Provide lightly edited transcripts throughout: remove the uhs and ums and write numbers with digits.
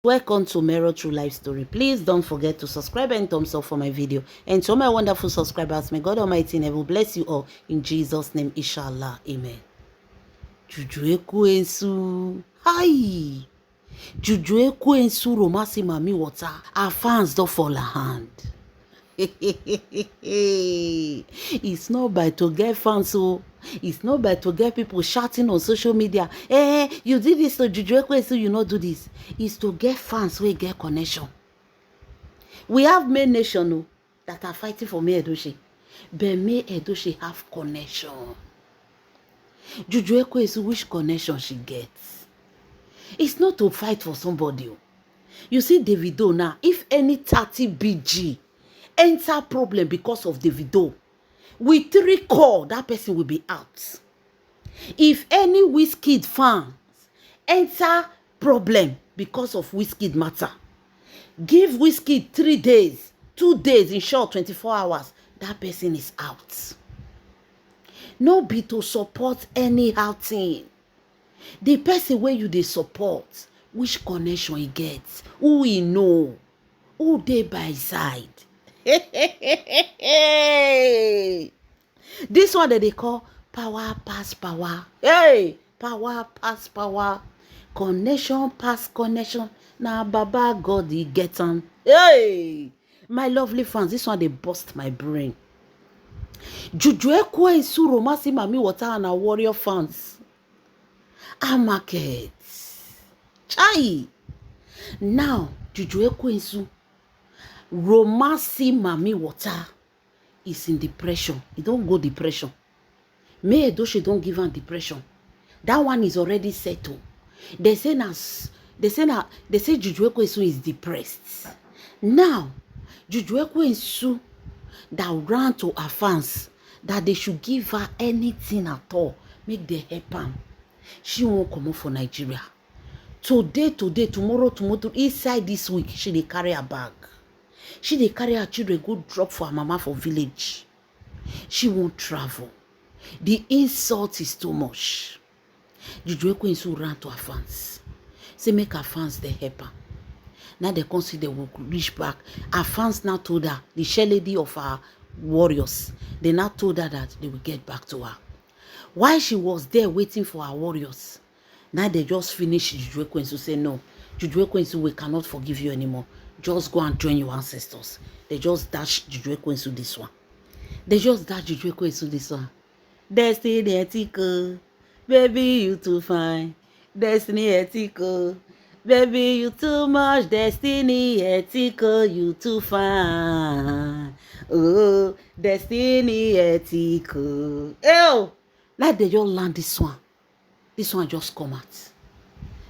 Welcome to Mero True Life Story. Please don't forget to subscribe and thumbs up for my video. And to all my wonderful subscribers, may God Almighty in heaven bless you all. In Jesus' name, inshallah. Amen. Juju Ekwensu. Hi. Juju Ekwensu romasi mami water. Our fans don't fall a hand. It's not by to get fans, so it's not by to get people shouting on social media. Hey, you did this to Juju Ekwensu, you not do this. It's to get fans where get connection. We have many nations that are fighting for May Edochie, but May Edochie have connection. Juju Ekwensu, which connection she gets? It's not to fight for somebody. You see Davido now, if any 30 BG enter problem because of Davido, with 3 call, that person will be out. If any Wizkid fans enter problem because of Wizkid matter, give Wizkid 3 days, 2 days, in short 24 hours, that person is out. No be to support anyhow thing. The person where you dey support, which connection he gets, who he know, who dey by side. This one that they call power pass power. Hey, power pass power. Connection pass connection. Now Baba God he get on. Hey, my lovely fans, this one they bust my brain. Juju Ekwensu romasi mami water and our warrior fans. Our market. Chai. Now Juju Ekwensu romasi mami water is in depression. He don't go depression. May Edochie don't give him depression. That one is already settled. They say Juju Ekwensu is depressed. Now Juju Ekwensu that ran to her fans that they should give her anything at all, make them help her. She won't come out for Nigeria. Today, tomorrow, inside this week, she dey carry her bag. She dey carry her children go drop for her mama for village. She won't travel. The insult is too much. Juju Ekwensu ran to her fans. Say make her fans they help her. Now they consider they will reach back. Her fans now told her, the share lady of our warriors, they now told her that they will get back to her. While she was there waiting for her warriors, now they just finished Juju Ekwensu say no. Juju Ekwensu, we cannot forgive you anymore. Just go and join your ancestors. They just dash Juju Ekwensu this one. They just dash Juju Ekwensu this one. Destiny ethical, baby you too fine. Destiny ethical, baby you too much. Destiny ethical, you too fine. Oh, destiny ethical. Oh, like they just land this one. This one just come out.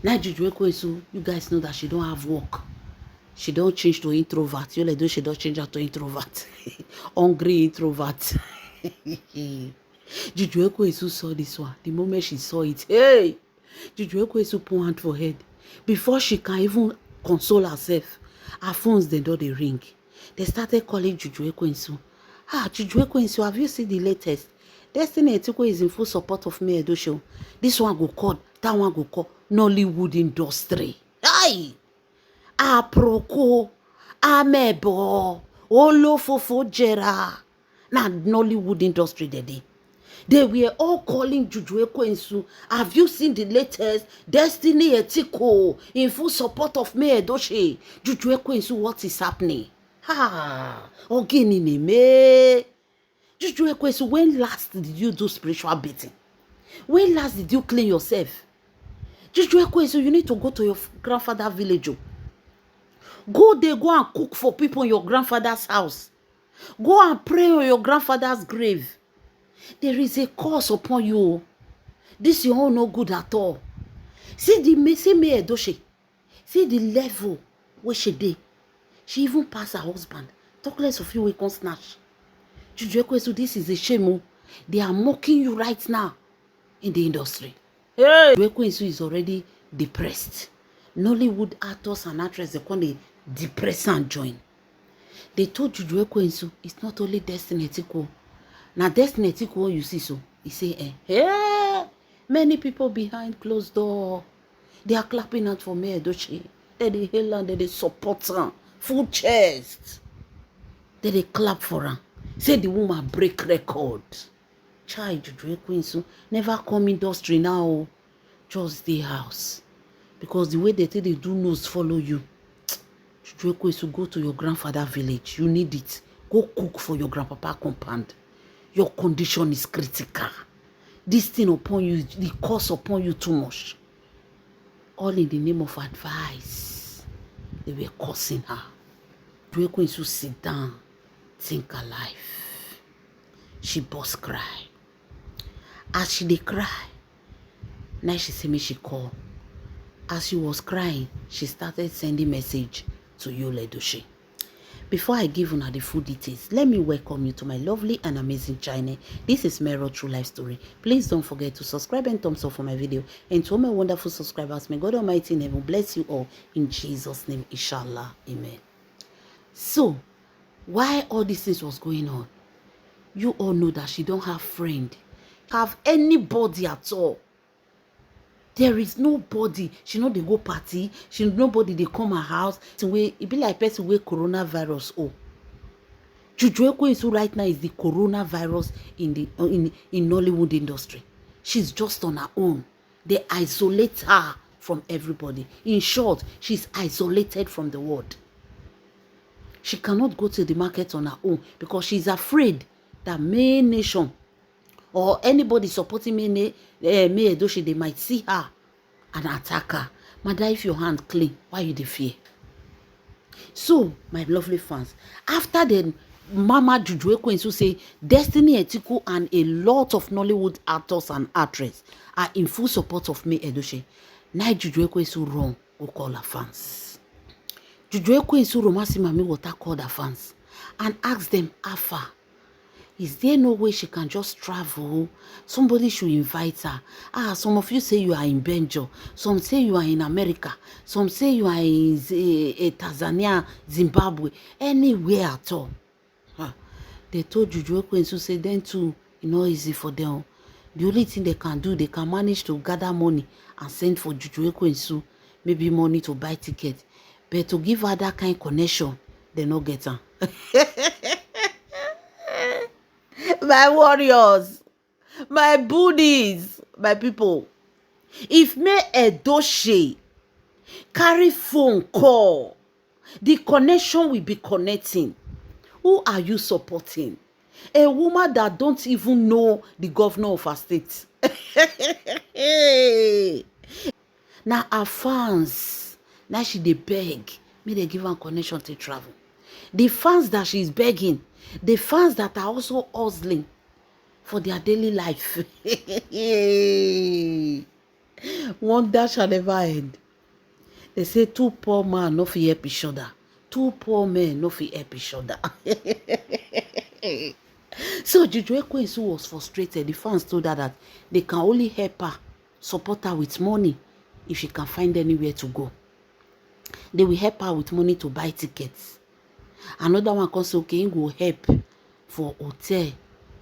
Now Juju Ekwensu, you guys know that she don't have work. She don't change to introvert. You like do she don't change her to introvert. Hungry introvert. Juju Ekwensu saw this one. The moment she saw it, hey, Juju Ekwensu put hand for head. Before she can even console herself, her phones they do the ring. They started calling Juju Ekwensu. Ah, Juju Ekwensu, have you seen the latest? Destiny Etiko is in full support of May Edochie. This one go call, that one go call. Nollywood industry. Aye. Aproko, amebo, olofofo jera. Now Nollywood industry they. They were all calling Juju Ekwensu. Have you seen the latest? Destiny Etiko in full support of May Edochie. Juju Ekwensu, what is happening? Ha! Ogini me. Juju Ekwensu, when last did you do spiritual beating? When last did you clean yourself? Juju Ekwensu, you need to go to your grandfather's village. Go there, go and cook for people in your grandfather's house. Go and pray on your grandfather's grave. There is a curse upon you. This your own no good at all. See May Edochie. See the level where she did. She even passed her husband. Talk less of you we can snatch. Juju Ekwensu, this is a shame. They are mocking you right now in the industry. Hey! Juju Ekwensu is already depressed. Nollywood actors and actresses, they call it depress and join. They told Juju Ekwensu, it's not only Destiny Etiko. Now Destiny Etiko you see so. He say, hey, many people behind closed door. They are clapping out for May Edochie. they hail am, they support am, full chest. They clap for am. Say the woman break record. Child, Juju Ekwensu never come industry now. Just the house. Because the way they take they do nose follow you. Juju Ekwensu, go to your grandfather village. You need it. Go cook for your grandpapa compound. Your condition is critical. This thing upon you, the cost upon you too much. All in the name of advice. They were cursing her. Juju Ekwensu sit down, think her life. She burst cry. As she dey cry, now she say me she call. As she was crying, she started sending message to Yul Edochie. Before I give una the full details, let me welcome you to my lovely and amazing channel. This is Mero True Life Story. Please don't forget to subscribe and thumbs up for my video. And to all my wonderful subscribers, may God Almighty in heaven bless you all. In Jesus' name, inshallah. Amen. So, why all these things was going on? You all know that she don't have friend, have anybody at all. There is nobody. She know they go party. She nobody they come her house. So it be like person with coronavirus. Oh, Juju Ekwensu right now is the coronavirus in the in Nollywood industry. She's just on her own. They isolate her from everybody. In short, she's isolated from the world. She cannot go to the market on her own because she's afraid that May Nation or anybody supporting May Edochie, they might see her and attack her. Mother, if your hand clean, why you dey fear? So, my lovely fans, after the Mama Juju Ekwensu say Destiny Etiko and a lot of Nollywood actors and actresses are in full support of May Edochie, now Juju Ekwensu run go call her fans. Juju Ekwensu Romasi Mami Water called her fans and asked them afar, is there no way she can just travel? Somebody should invite her. Some of you say you are in Benjo. Some say you are in America. Some say you are in Tanzania, Zimbabwe, anywhere at all. They told Juju Ekwensu say then too, it's not easy for them. The only thing they can do, they can manage to gather money and send for Juju Ekwensu, maybe money to buy ticket. But to give her that kind of connection, they no get her. My warriors, my Buddhists, my people, if May Edochie carry phone call, the connection will be connecting. Who are you supporting? A woman that don't even know the governor of her state. Now her fans, now she dey beg, may they give her connection to travel. The fans that she's begging, the fans that are also hustling for their daily life. Wonder shall never end. They say two poor men no fit help each other. Two poor men no fit help each other. So Juju Ekwensu was frustrated. The fans told her that they can only help her, support her with money if she can find anywhere to go. They will help her with money to buy tickets. Another one can say, okay, he go help for hotel,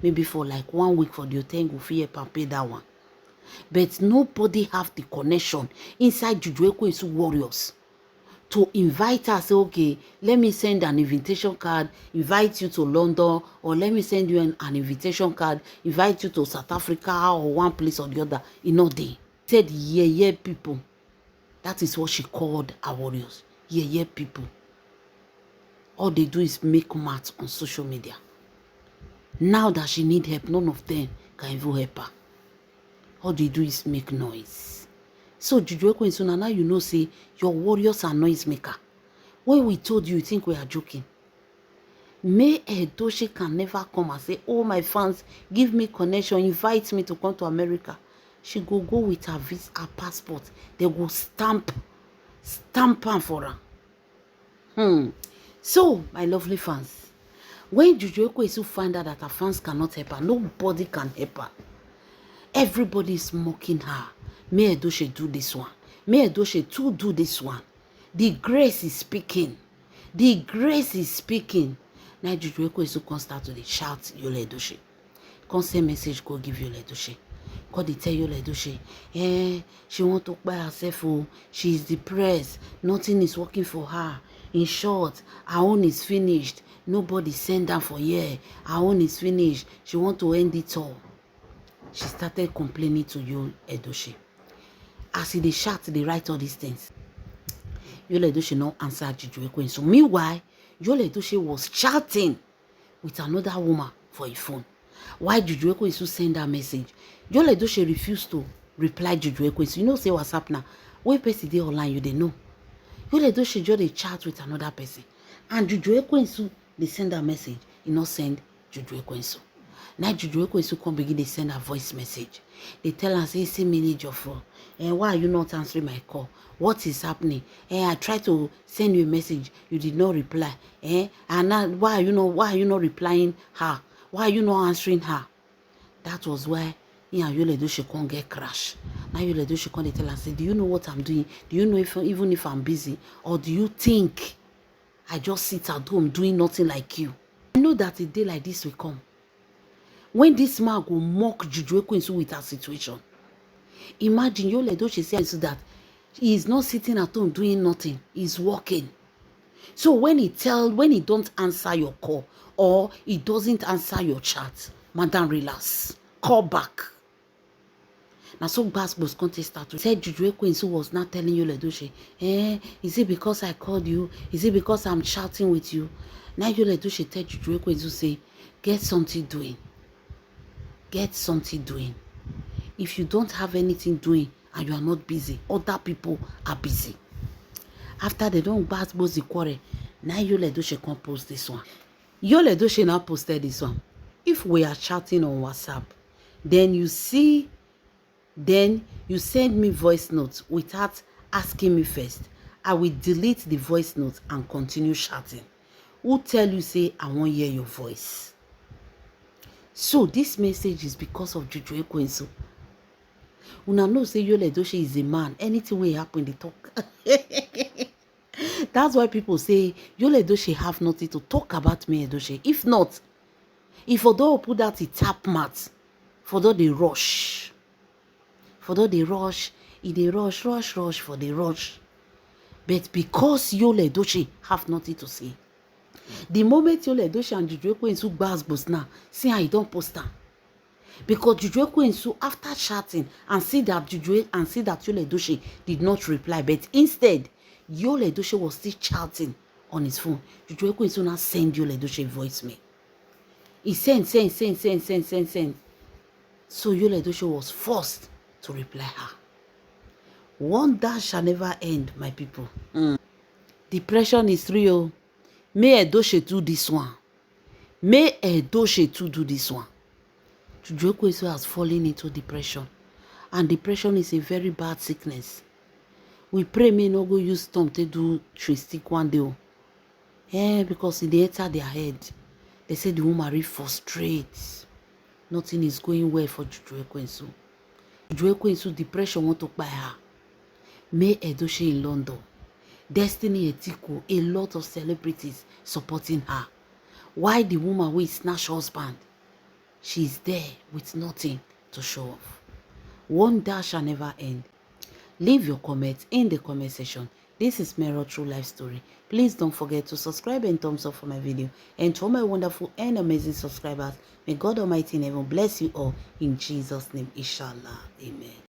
maybe for like 1 week for the hotel, go free help and pay that one. But nobody have the connection inside Juju Ekwensu warriors to invite her, say, okay, let me send an invitation card, invite you to London, or let me send you an invitation card, invite you to South Africa or one place or the other. You know, they said, yeah, people. That is what she called our warriors. Yeah, people. All they do is make maths on social media. Now that she need help, none of them can even help her. All they do is make noise. So Juju Ekwensu, now you know, say your warriors are noise maker. When we told you, you think we are joking. May Edochie can never come and say, oh, my fans, give me connection, invite me to come to America. She go with her visa, her passport. They will stamp her for her. So, my lovely fans, when Juju Ekwensu find out that her fans cannot help her, nobody can help her. Everybody is mocking her. May Edochie do this one. May Edochie too do this one. The grace is speaking. The grace is speaking. Now Juju Ekwensu can start to shout Yul Edochie. Come send message, go give Yul Edochie. God dey tell Yul Edochie, she want to buy herself, oh, she is depressed, nothing is working for her. In short, her own is finished. Nobody send her for here. Her own is finished. She want to end it all. She started complaining to Yul Edochie. As he dey shout, they write all these things. Yul Edochie no answer Juju Ekwensu. Meanwhile, Yul Edochie was chatting with another woman for a phone. Why Juju Ekwensu send her message? Yul Edochie refused to reply Juju Ekwensu. You know, say WhatsApp now. When person dey online, you dey know. Yul Edochie just dey chat with another person. And Juju Ekwensu, they send her message. He not send Juju Ekwensu. Now Juju Ekwensu come begin, they send a voice message. They tell her, say, see me Jofro. Why are you not answering my call? What is happening? I tried to send you a message. You did not reply. And now why are you not replying her? Why are you not answering her? That was why Yul Edochie can't get crash. Now Yul Edochie can't tell her, say, do you know what I'm doing? Do you know even if I'm busy? Or do you think I just sit at home doing nothing like you? I know that a day like this will come. When this man go mock Juju Ekwensu with her situation. Imagine Yul Edochie says that he is not sitting at home doing nothing. He's working. So when he don't answer your call or he doesn't answer your chat, madam, relax. Call back. Now so Gbasgbos contest started. Said Juju Ekwensu was not telling Yul Edochie, is it because I called you? Is it because I'm chatting with you? Now Yul Edochie tell Juju Ekwensu, say, get something doing. Get something doing. If you don't have anything doing and you are not busy, other people are busy. After they don't Gbasgbos the quarrel, now Yul Edochie can post this one. Yul Edochie now posted this one. If we are chatting on WhatsApp, then you send me voice notes without asking me first. I will delete the voice notes and continue chatting. Who tell you say I won't hear your voice? So this message is because of Juju Ekwensu. Una know say Yul Edochie is a man. Anything will happen, they talk. That's why people say Yul Edochie have nothing to talk about me, Edochie. If not, if Odo put that in tap mat, for the rush. For the rush, if they rush for the rush. But because Yul Edochie have nothing to say, the moment Yul Edochie and Juju Ekwensu Gbasgbos now, see how he don't post am. Because Juju Ekwensu, after chatting and see that Yul Edochie did not reply, but instead Yul Edochie was still chatting on his phone. Juju Ekwensu now send Yul Edochie voicemail. He send. So Yul Edochie was forced to reply her. Wonder shall never end, my people. Depression is real. May Edochie do this one. May Edochie too do this one. Juju Ekwensu has fallen into depression. And depression is a very bad sickness. We pray may not go use storm to do tristic one day. Because it enter their head. They say the woman really frustrates. Nothing is going well for Juju Ekwensu. Juju Ekwensu depression want to buy her. May Edochie in London. Destiny Etiko, a lot of celebrities supporting her. Why the woman will snatch husband? She's there with nothing to show off. Wonder shall never end. Leave your comments in the comment section. This is Mero True Life Story. Please don't forget to subscribe and thumbs up for my video. And to all my wonderful and amazing subscribers, may God Almighty in heaven bless you all in Jesus' name. Inshallah. Amen.